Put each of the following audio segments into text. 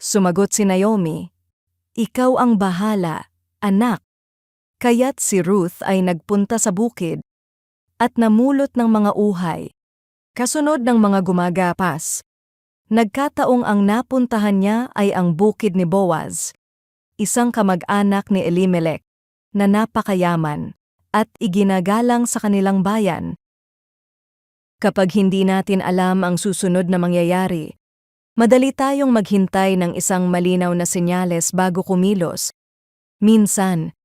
Sumagot si Naomi, "Ikaw ang bahala, anak." Kaya't si Ruth ay nagpunta sa bukid at namulot ng mga uhay, kasunod ng mga gumagapas. Nagkataong ang napuntahan niya ay ang bukid ni Boaz, isang kamag-anak ni Elimelech, na napakayaman at iginagalang sa kanilang bayan. Kapag hindi natin alam ang susunod na mangyayari, madali tayong maghintay ng isang malinaw na senyales bago kumilos. Minsan,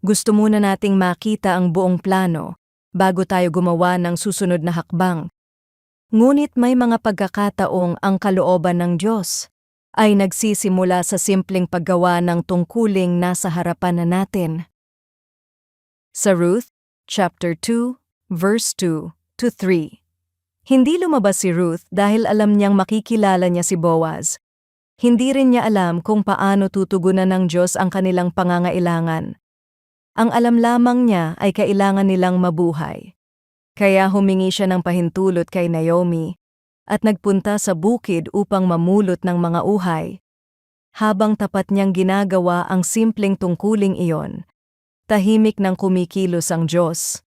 gusto muna nating makita ang buong plano bago tayo gumawa ng susunod na hakbang. Ngunit may mga pagkakataong ang kalooban ng Diyos ay nagsisimula sa simpleng paggawa ng tungkuling nasa harapan na natin. Sa Ruth, chapter 2, verse 2-3. Hindi lumabas si Ruth dahil alam niyang makikilala niya si Boaz. Hindi rin niya alam kung paano tutugunan ng Diyos ang kanilang pangangailangan. Ang alam lamang niya ay kailangan nilang mabuhay. Kaya humingi siya ng pahintulot kay Naomi at nagpunta sa bukid upang mamulot ng mga uhay. Habang tapat niyang ginagawa ang simpleng tungkuling iyon, tahimik nang kumikilos ang Diyos.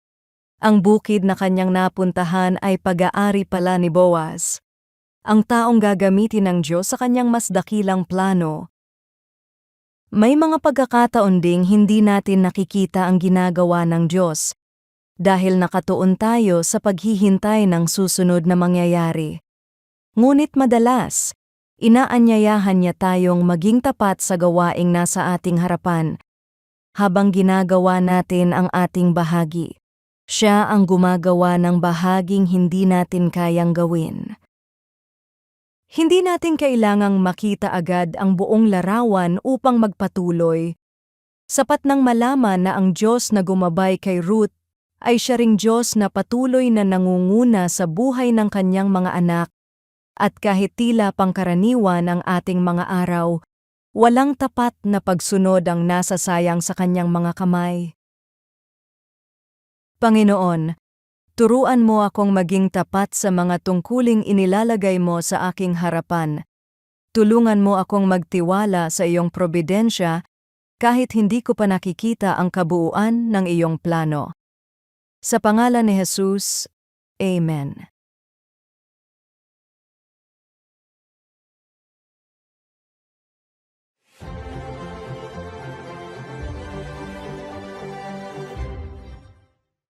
Ang bukid na kanyang napuntahan ay pag-aari pala ni Boaz, ang taong gagamitin ng Diyos sa kanyang mas dakilang plano. May mga pagkakataon ding hindi natin nakikita ang ginagawa ng Diyos dahil nakatuon tayo sa paghihintay ng susunod na mangyayari. Ngunit madalas, inaanyayahan niya tayong maging tapat sa gawaing nasa ating harapan. Habang ginagawa natin ang ating bahagi, siya ang gumagawa ng bahaging hindi natin kayang gawin. Hindi natin kailangang makita agad ang buong larawan upang magpatuloy. Sapat nang malaman na ang Diyos na gumabay kay Ruth ay siya ring Diyos na patuloy na nangunguna sa buhay ng kanyang mga anak, at kahit tila pangkaraniwan ang ating mga araw, walang tapat na pagsunod ang nasasayang sa kanyang mga kamay. Panginoon, turuan mo akong maging tapat sa mga tungkuling inilalagay mo sa aking harapan. Tulungan mo akong magtiwala sa iyong probidensya kahit hindi ko pa nakikita ang kabuuan ng iyong plano. Sa pangalan ni Jesus, Amen.